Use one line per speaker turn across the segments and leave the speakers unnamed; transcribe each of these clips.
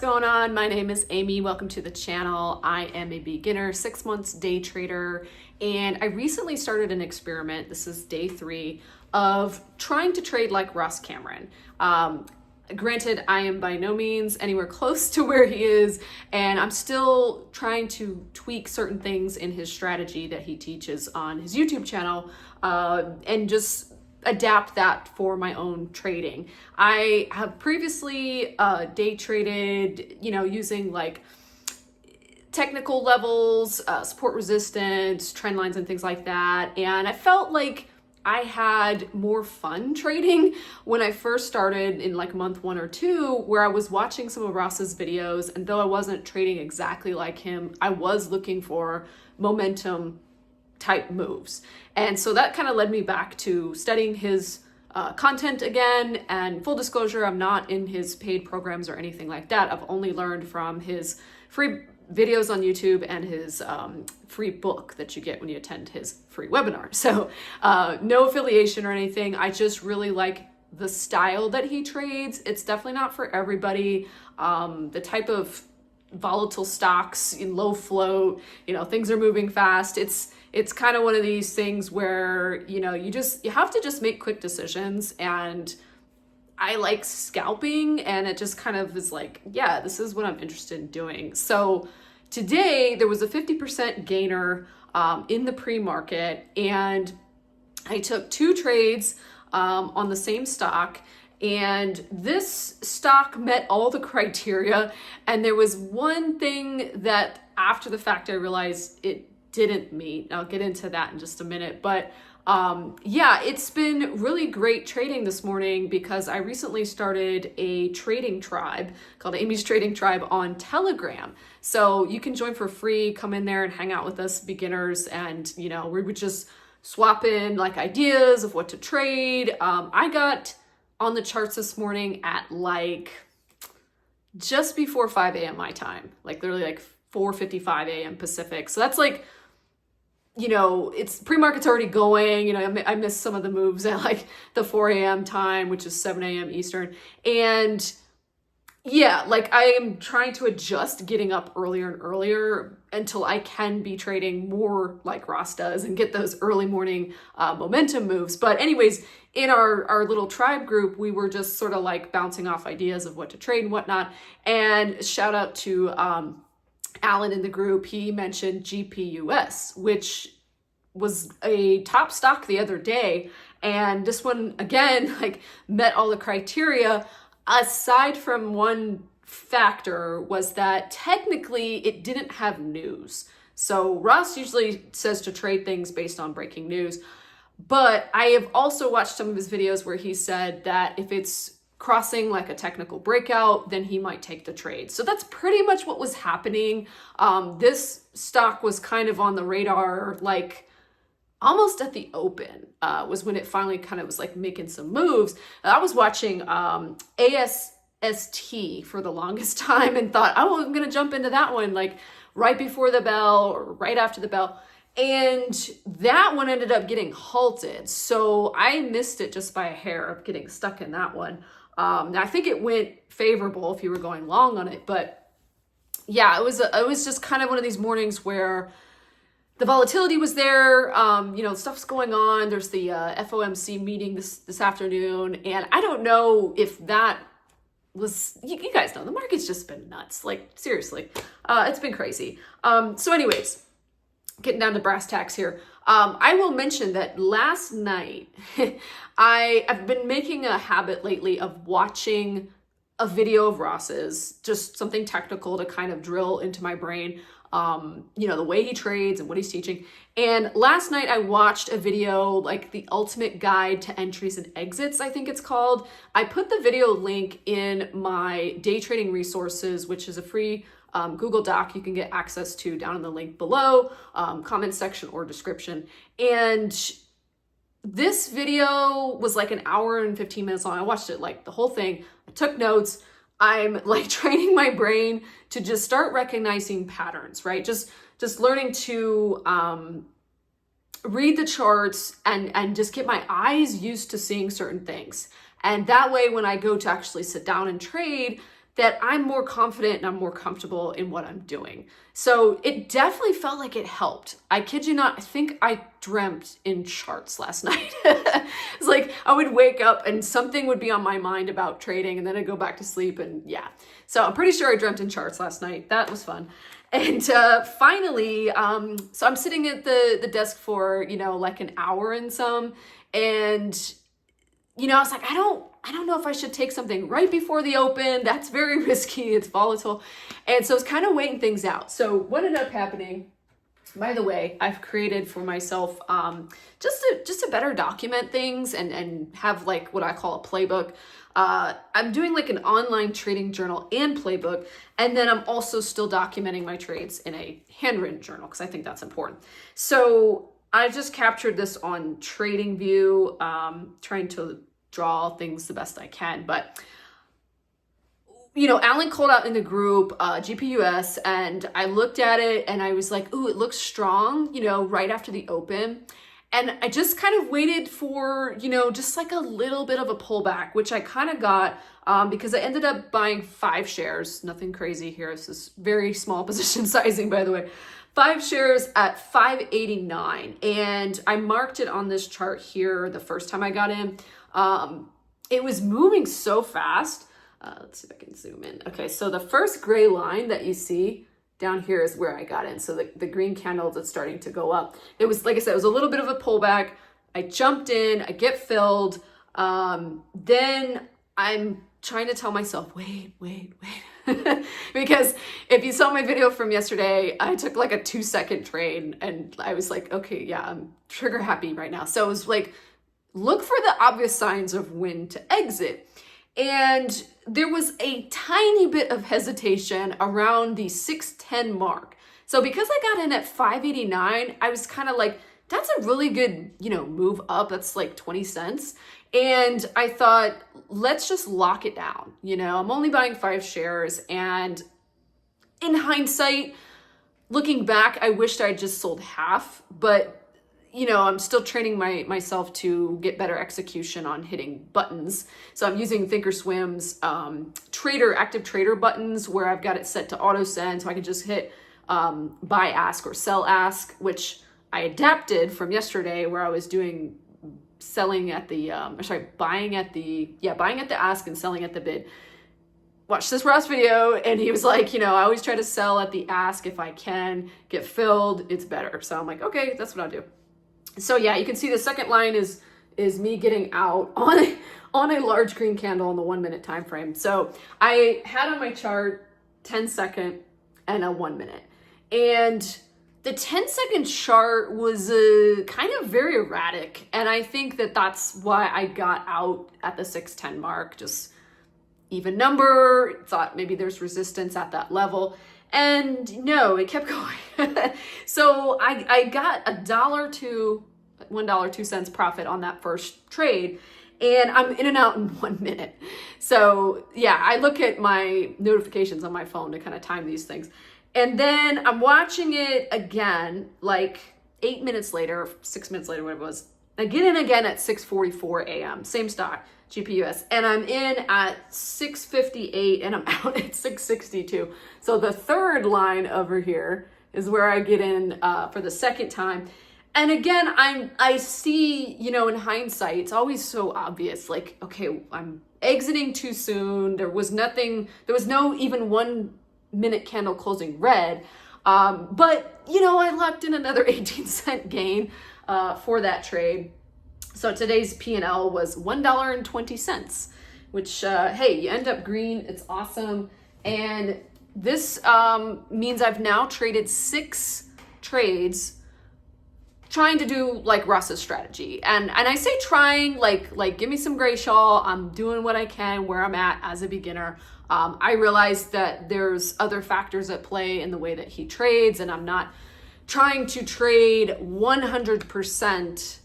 going on? My name is Amy. Welcome to the channel. I am a beginner 6 months day trader, and I recently started an experiment. This is day 3 of trying to trade like Russ Cameron. Granted, I am by no means anywhere close to where he is, and I'm still trying to tweak certain things in his strategy that he teaches on his YouTube channel, and just adapt that for my own trading. I have previously day traded, using like technical levels, support resistance, trend lines, and things like that. And I felt like I had more fun trading when I first started in like month 1 or 2, where I was watching some of Ross's videos, and though I wasn't trading exactly like him, I was looking for momentum type moves. And so that kind of led me back to studying his content again. And full disclosure, I'm not in his paid programs or anything like that. I've only learned from his free videos on YouTube and his free book that you get when you attend his free webinar. So no affiliation or anything. I just really like the style that he trades. It's definitely not for everybody. The type of volatile stocks in low float, things are moving fast. It's kind of one of these things where, you have to just make quick decisions, and I like scalping, and it just kind of is like, yeah, this is what I'm interested in doing. So today there was a 50% gainer in the pre-market, and I took 2 trades on the same stock. And this stock met all the criteria. And there was one thing that after the fact I realized it didn't meet. I'll get into that in just a minute. But yeah, it's been really great trading this morning because I recently started a trading tribe called Amy's Trading Tribe on Telegram. So you can join for free, come in there and hang out with us beginners. And, we would just swap in like ideas of what to trade. I got on the charts this morning at like just before 5 a.m. my time, like literally like 4:55 a.m. Pacific. So that's like, it's pre-market's already going. I missed some of the moves at like the 4 a.m. time, which is 7 a.m. Eastern. And yeah, like I am trying to adjust getting up earlier and earlier until I can be trading more like Ross does and get those early morning momentum moves. But anyways, in our little tribe group, we were just sort of like bouncing off ideas of what to trade and whatnot. And shout out to Alan in the group. He mentioned GPUS, which was a top stock the other day. And this one, again, like met all the criteria. Aside from one factor was that technically it didn't have news. So Ross usually says to trade things based on breaking news. But I have also watched some of his videos where he said that if it's crossing like a technical breakout, then he might take the trade. So that's pretty much what was happening. This stock was kind of on the radar, like almost at the open, was when it finally kind of was like making some moves. I was watching ASST for the longest time and thought, oh, I'm going to jump into that one like right before the bell or right after the bell. And that one ended up getting halted. So I missed it just by a hair of getting stuck in that one. I think it went favorable if you were going long on it. But yeah, it was just kind of one of these mornings where the volatility was there, stuff's going on. There's the FOMC meeting this afternoon. And I don't know if that was, you guys know, the market's just been nuts. Like, seriously, it's been crazy. So anyways, getting down to brass tacks here. I will mention that last night, I've been making a habit lately of watching a video of Ross's, just something technical to kind of drill into my brain, the way he trades and what he's teaching. And last night I watched a video, like the ultimate guide to entries and exits, I think it's called. I put the video link in my day trading resources, which is a free Google Doc you can get access to down in the link below, comment section or description. And this video was like an hour and 15 minutes long. I watched it like the whole thing. I took notes. I'm like training my brain to just start recognizing patterns, right? Just learning to read the charts and just get my eyes used to seeing certain things. And that way, when I go to actually sit down and trade, that I'm more confident and I'm more comfortable in what I'm doing. So it definitely felt like it helped. I kid you not, I think I dreamt in charts last night. It's like I would wake up and something would be on my mind about trading, and then I'd go back to sleep, and yeah. So I'm pretty sure I dreamt in charts last night. That was fun. And finally, so I'm sitting at the desk for, like an hour and some, and I was like, I don't know if I should take something right before the open. That's very risky. It's volatile. And so it's kind of weighing things out. So what ended up happening, by the way, I've created for myself just to better document things and have like what I call a playbook. I'm doing like an online trading journal and playbook. And then I'm also still documenting my trades in a handwritten journal because I think that's important. So I just captured this on TradingView, trying to draw things the best I can. But, Alan called out in the group, GPUS, and I looked at it and I was like, ooh, it looks strong, right after the open. And I just kind of waited for, just like a little bit of a pullback, which I kind of got because I ended up buying 5 shares. Nothing crazy here. This is very small position sizing, by the way. 5 shares at 589. And I marked it on this chart here the first time I got in. It was moving so fast. Let's see if I can zoom in. Okay, so the first gray line that you see down here is where I got in. So the green candles, it's starting to go up. It was, like I said, it was a little bit of a pullback. I jumped in, I get filled. Then I'm trying to tell myself, wait. Because if you saw my video from yesterday, I took like a 2-second trade and I was like, okay, yeah, I'm trigger happy right now. So it was like, look for the obvious signs of when to exit. And there was a tiny bit of hesitation around the 610 mark. So because I got in at 589, I was kind of like, that's a really good, move up. That's like 20 cents. And I thought, let's just lock it down. I'm only buying 5 shares. And in hindsight, looking back, I wished I'd just sold half, but I'm still training myself to get better execution on hitting buttons. So I'm using Thinkorswim's active trader buttons where I've got it set to auto send. So I can just hit buy ask or sell ask, which I adapted from yesterday where I was doing selling at the, buying at the ask and selling at the bid. Watch this Ross video, and he was like, I always try to sell at the ask if I can, get filled, it's better. So I'm like, okay, that's what I'll do. So yeah, you can see the second line is me getting out on a large green candle in the 1 minute time frame. So I had on my chart 10-second and a 1 minute. And the 10-second chart was kind of very erratic. And I think that's why I got out at the 610 mark, just even number, thought maybe there's resistance at that level. And no, it kept going. So I got $1.02 profit on that first trade, and I'm in and out in 1 minute. So yeah, I look at my notifications on my phone to kind of time these things. And then I'm watching it again, like 8 minutes later, 6 minutes later, whatever it was. I get in again at 6:44 a.m., same stock, GPUS, and I'm in at 6:58 and I'm out at 6:62. So the third line over here is where I get in for the second time. And again, I see, in hindsight, it's always so obvious, like, okay, I'm exiting too soon. There was no even 1 minute candle closing red. But, I locked in another 18-cent gain for that trade. So today's P&L was $1.20, which, hey, you end up green. It's awesome. And this means I've now traded 6 trades trying to do like Ross's strategy. And I say trying, like give me some gray shawl. I'm doing what I can where I'm at as a beginner. I realize that there's other factors at play in the way that he trades, and I'm not trying to trade 100%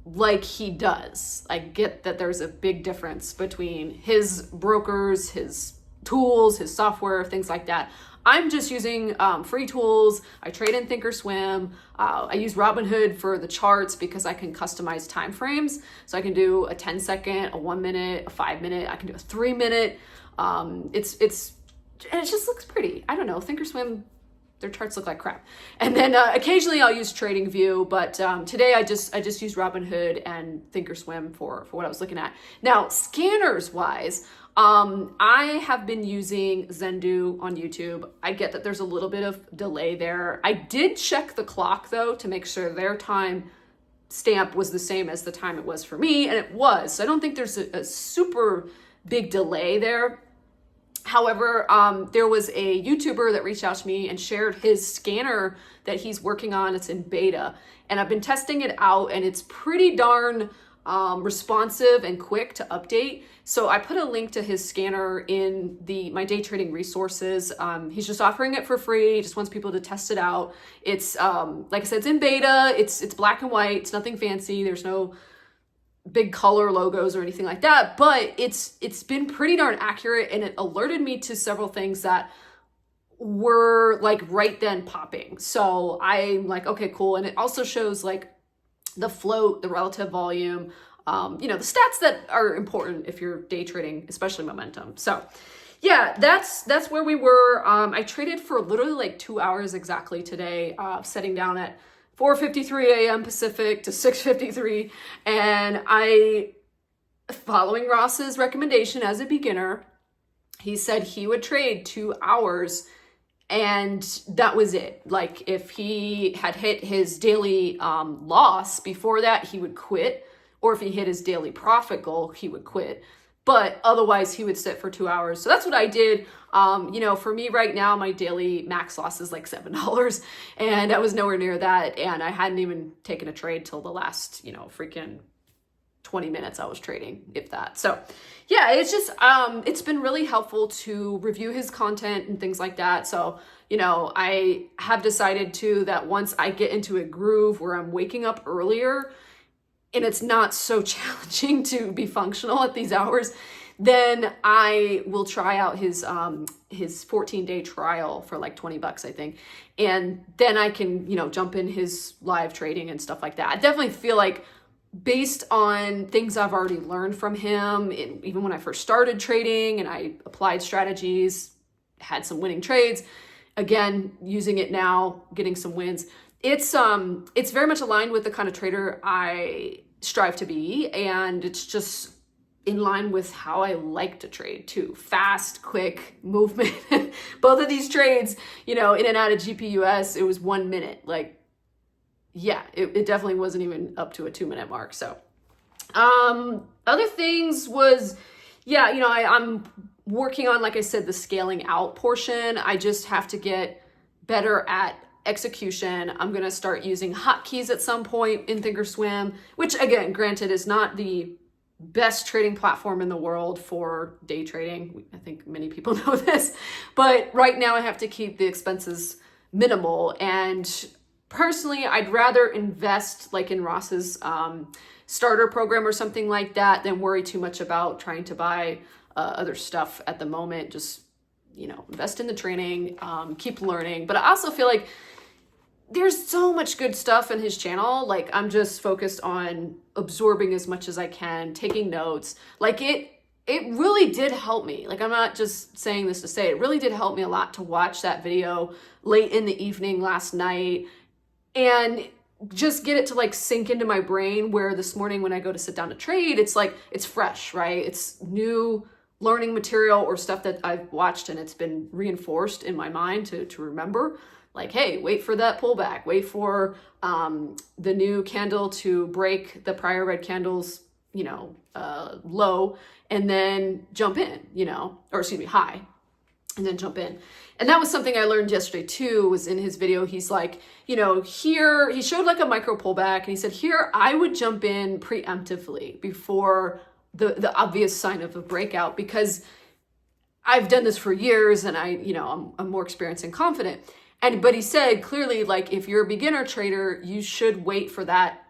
like he does. I get that there's a big difference between his brokers, his tools, his software, things like that. I'm just using free tools. I trade in Thinkorswim. I use Robinhood for the charts because I can customize time frames. So I can do a 10-second, a 1 minute, a 5 minute. I can do a 3 minute. And it just looks pretty. I don't know, Thinkorswim, their charts look like crap. And then occasionally I'll use TradingView, but today I just used Robinhood and Thinkorswim for what I was looking at. Now, scanners wise, I have been using Zendu on YouTube. I get that there's a little bit of delay there. I did check the clock though to make sure their time stamp was the same as the time it was for me, and it was. So I don't think there's a super big delay there. However, there was a YouTuber that reached out to me and shared his scanner that he's working on. It's in beta, and I've been testing it out, and it's pretty darn responsive and quick to update. So I put a link to his scanner in my day trading resources. He's just offering it for free. He just wants people to test it out. It's like I said, it's in beta. It's black and white. It's nothing fancy. There's no big color logos or anything like that, but it's been pretty darn accurate, and it alerted me to several things that were like right then popping. So I'm like, okay, cool. And it also shows like the float, the relative volume, the stats that are important if you're day trading, especially momentum. So yeah, that's where we were. I traded for literally like 2 hours exactly today, setting down at 4:53 a.m. Pacific to 6:53, and following Ross's recommendation as a beginner, he said he would trade 2 hours, and that was it. Like if he had hit his daily loss before that, he would quit, or if he hit his daily profit goal, he would quit. But otherwise he would sit for 2 hours. So that's what I did. For me right now, my daily max loss is like $7, and I was nowhere near that. And I hadn't even taken a trade till the last, freaking 20 minutes I was trading, if that. So yeah, it's just, it's been really helpful to review his content and things like that. So, I have decided too that once I get into a groove where I'm waking up earlier, and it's not so challenging to be functional at these hours, then I will try out his 14-day trial for like $20, I think. And then I can, jump in his live trading and stuff like that. I definitely feel like based on things I've already learned from him, even when I first started trading and I applied strategies, had some winning trades, again, using it now, getting some wins. It's very much aligned with the kind of trader I strive to be, and it's just in line with how I like to trade too. Fast, quick movement. Both of these trades, in and out of GPUS, it was 1 minute. Like, yeah, it definitely wasn't even up to a 2-minute mark. So, other things was, I'm working on, like I said, the scaling out portion. I just have to get better at execution. I'm going to start using hotkeys at some point in Thinkorswim, which again, granted, is not the best trading platform in the world for day trading. I think many people know this, but right now I have to keep the expenses minimal. And personally, I'd rather invest like in Ross's starter program or something like that than worry too much about trying to buy other stuff at the moment. Just, invest in the training, keep learning. But I also feel like there's so much good stuff in his channel. Like I'm just focused on absorbing as much as I can, taking notes. Like it really did help me. Like I'm not just saying this to say it really did help me a lot to watch that video late in the evening last night and just get it to like sink into my brain, where this morning when I go to sit down to trade, it's like, it's fresh, right? It's new learning material or stuff that I've watched and it's been reinforced in my mind to remember. Like, hey, wait for that pullback, wait for the new candle to break the prior red candle's, low, and then jump in, high, and then jump in. And that was something I learned yesterday too, was in his video. He's like, here, he showed like a micro pullback and he said, here, I would jump in preemptively before the obvious sign of a breakout, because I've done this for years and I'm more experienced and confident. But he said clearly, like, if you're a beginner trader, you should wait for that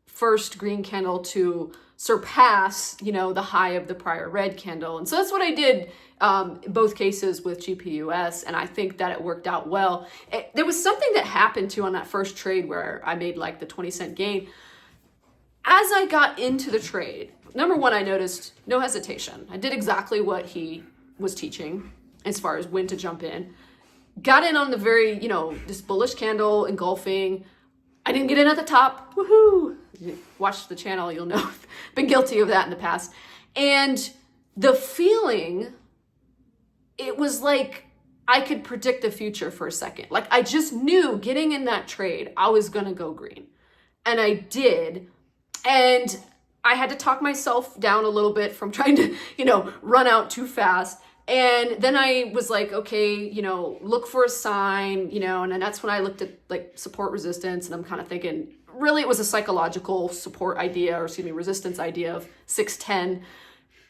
first green candle to surpass, the high of the prior red candle. And so that's what I did in both cases with GPUS. And I think that it worked out well. There was something that happened too on that first trade where I made like the 20-cent gain. As I got into the trade, number one, I noticed no hesitation. I did exactly what he was teaching as far as when to jump in. Got in on the very, this bullish candle engulfing. I didn't get in at the top. Woohoo! Watch the channel, you'll know I've been guilty of that in the past. And the feeling, it was like I could predict the future for a second. Like I just knew getting in that trade, I was gonna go green. And I did. And I had to talk myself down a little bit from trying to, run out too fast. And then I was like, okay, look for a sign, and then that's when I looked at like support resistance, and I'm kind of thinking, really it was a psychological support idea, or resistance idea of 610.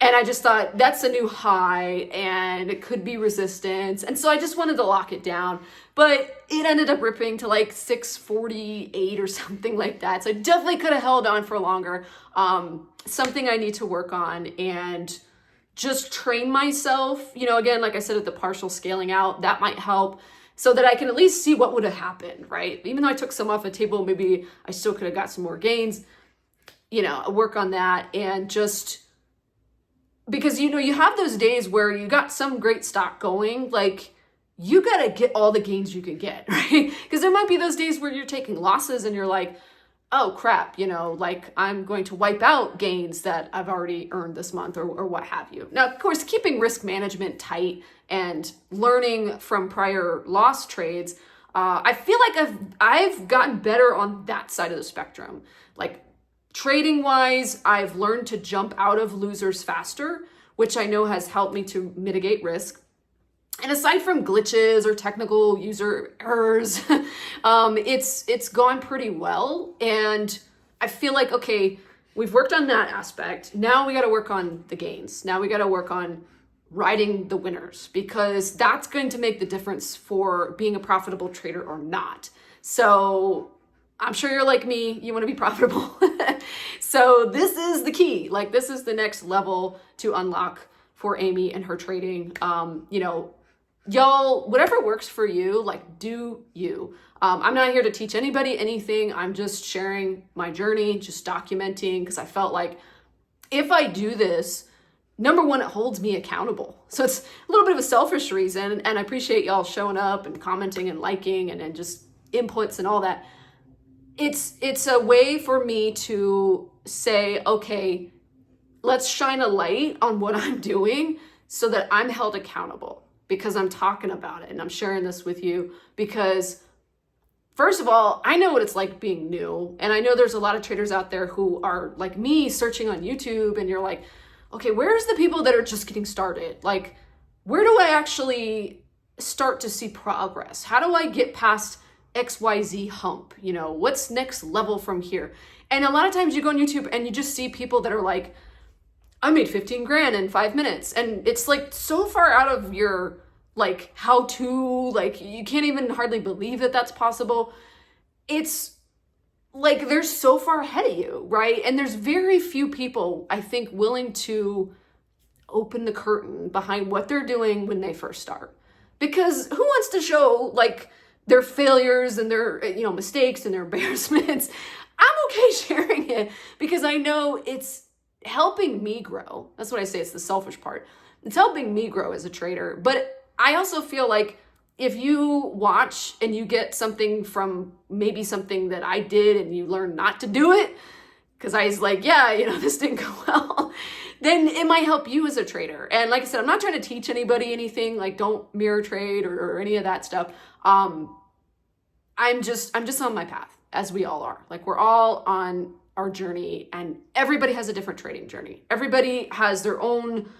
And I just thought that's a new high and it could be resistance. And so I just wanted to lock it down, but it ended up ripping to like 648 or something like that. So I definitely could have held on for longer. Something I need to work on and just train myself, again, like I said, at the partial scaling out, that might help so that I can at least see what would have happened, right? Even though I took some off the table, maybe I still could have got some more gains, work on that. And just because, you have those days where you got some great stock going, like you got to get all the gains you can get, right? Because there might be those days where you're taking losses and you're like, oh crap, like I'm going to wipe out gains that I've already earned this month or what have you. Now, of course, keeping risk management tight and learning from prior loss trades, I feel like I've gotten better on that side of the spectrum. Like trading wise, I've learned to jump out of losers faster, which I know has helped me to mitigate risk. And aside from glitches or technical user errors, it's gone pretty well. And I feel like, okay, we've worked on that aspect. Now we got to work on the gains. Now we got to work on riding the winners, because that's going to make the difference for being a profitable trader or not. So I'm sure you're like me, you want to be profitable. So this is the key. Like this is the next level to unlock for Amy and her trading. Y'all, whatever works for you, like do you. I'm not here to teach anybody anything. I'm just sharing my journey, just documenting, because I felt like if I do this, number one, it holds me accountable. So it's a little bit of a selfish reason, and I appreciate y'all showing up and commenting and liking and just inputs and all that. It's a way for me to say, okay, let's shine a light on what I'm doing so that I'm held accountable, because I'm talking about it and I'm sharing this with you because, first of all, I know what it's like being new. And I know there's a lot of traders out there who are like me searching on YouTube, and you're like, okay, where's the people that are just getting started? Like, where do I actually start to see progress? How do I get past XYZ hump? What's next level from here? And a lot of times you go on YouTube and you just see people that are like, I made 15 grand in 5 minutes. And it's like so far out of your like how to, like you can't even hardly believe that that's possible. It's like they're so far ahead of you, right? And there's very few people, I think, willing to open the curtain behind what they're doing when they first start. Because who wants to show like their failures and their mistakes and their embarrassments? I'm okay sharing it because I know it's helping me grow. That's what I say. It's the selfish part. It's helping me grow as a trader. But I also feel like if you watch and you get something from maybe something that I did and you learn not to do it, because I was like, yeah, this didn't go well, then it might help you as a trader. And like I said, I'm not trying to teach anybody anything, like don't mirror trade or any of that stuff. I'm just on my path, as we all are. Like we're all on our journey, and everybody has a different trading journey. Everybody has their own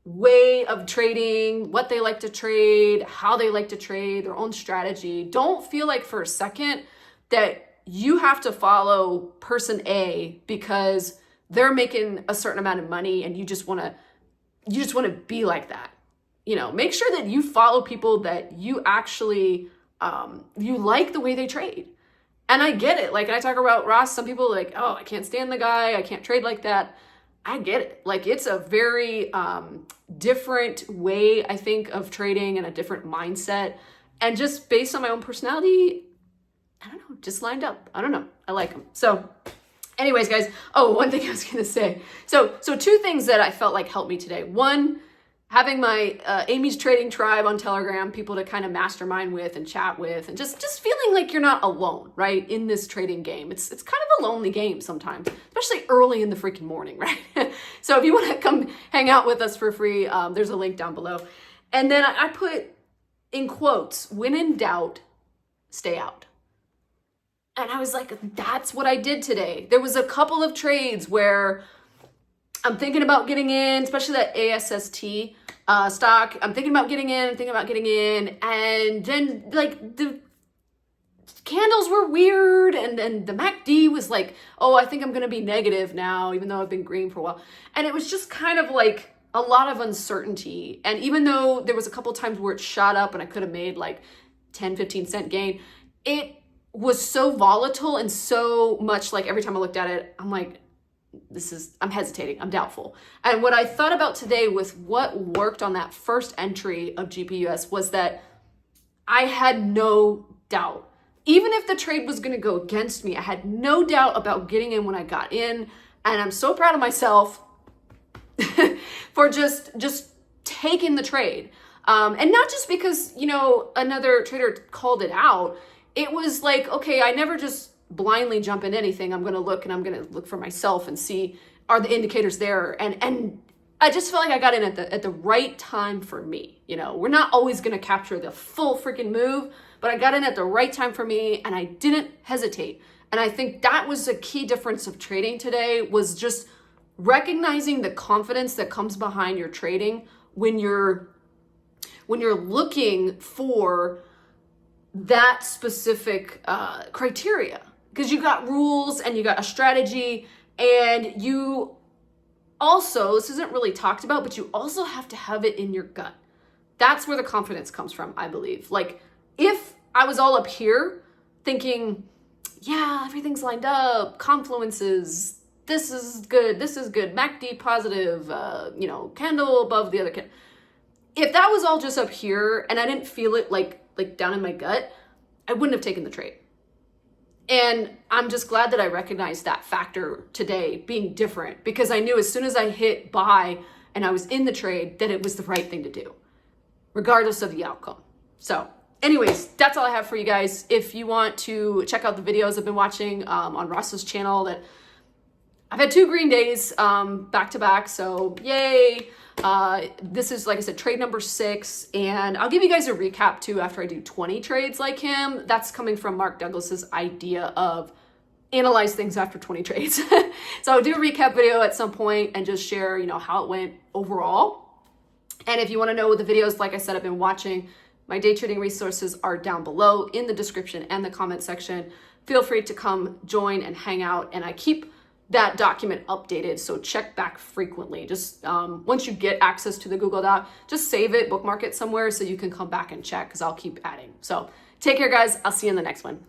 way of trading, what they like to trade, how they like to trade, their own strategy. Don't feel like for a second that you have to follow person A because they're making a certain amount of money and you just want to be like that. Make sure that you follow people that you actually you like the way they trade. And I get it. Like I talk about Ross, some people are like, oh, I can't stand the guy, I can't trade like that. I get it. Like it's a very different way, I think, of trading and a different mindset. And just based on my own personality, I don't know, just lined up. I don't know. I like them. So anyways, guys, one thing I was going to say. So two things that I felt like helped me today. One, having my Amy's Trading Tribe on Telegram, people to kind of mastermind with and chat with, and just feeling like you're not alone, right, in this trading game. It's kind of a lonely game sometimes, especially early in the freaking morning, right? So if you want to come hang out with us for free, there's a link down below. And then I put in quotes, when in doubt, stay out. And I was like, that's what I did today. There was a couple of trades where I'm thinking about getting in, especially that ASST stock. I'm thinking about getting in, and then like the candles were weird, and then the MACD was like, oh, I think I'm gonna be negative now, even though I've been green for a while. And it was just kind of like a lot of uncertainty. And even though there was a couple times where it shot up and I could have made like 10, 15 cent gain, it was so volatile and so much like every time I looked at it, I'm like, I'm hesitating, I'm doubtful. And what I thought about today with what worked on that first entry of GPUS was that I had no doubt. Even if the trade was gonna go against me, I had no doubt about getting in when I got in. And I'm so proud of myself for just taking the trade. And not just because, you know, another trader called it out. It was like, okay, I never just blindly jump in anything. I'm going to look for myself and see, are the indicators there? And I just felt like I got in at the right time for me. You know, we're not always going to capture the full freaking move, but I got in at the right time for me and I didn't hesitate. And I think that was a key difference of trading today, was just recognizing the confidence that comes behind your trading when you're looking for that specific criteria, because you got rules and you got a strategy, and you also, this isn't really talked about, but you also have to have it in your gut. That's where the confidence comes from, I believe. Like, if I was all up here thinking, yeah, everything's lined up, confluences, this is good, MACD positive, you know, candle above the other candle. If that was all just up here and I didn't feel it like down in my gut, I wouldn't have taken the trade. And I'm just glad that I recognized that factor today being different, because I knew as soon as I hit buy and I was in the trade that it was the right thing to do, regardless of the outcome. So anyways, that's all I have for you guys. If you want to check out the videos I've been watching on Ross's channel, that I've had 2 green days back to back, so yay. This is, like I said, trade number 6, and I'll give you guys a recap too after I do 20 trades like him. That's coming from Mark Douglas's idea of analyze things after 20 trades. So I'll do a recap video at some point and just share, you know, how it went overall. And if you want to know the videos, like I said, I've been watching, my day trading resources are down below in the description and the comment section. Feel free to come join and hang out, and I keep that document updated, so check back frequently. Just once you get access to the Google Doc, just save it, bookmark it somewhere so you can come back and check, because I'll keep adding. So take care, guys. I'll see you in the next one.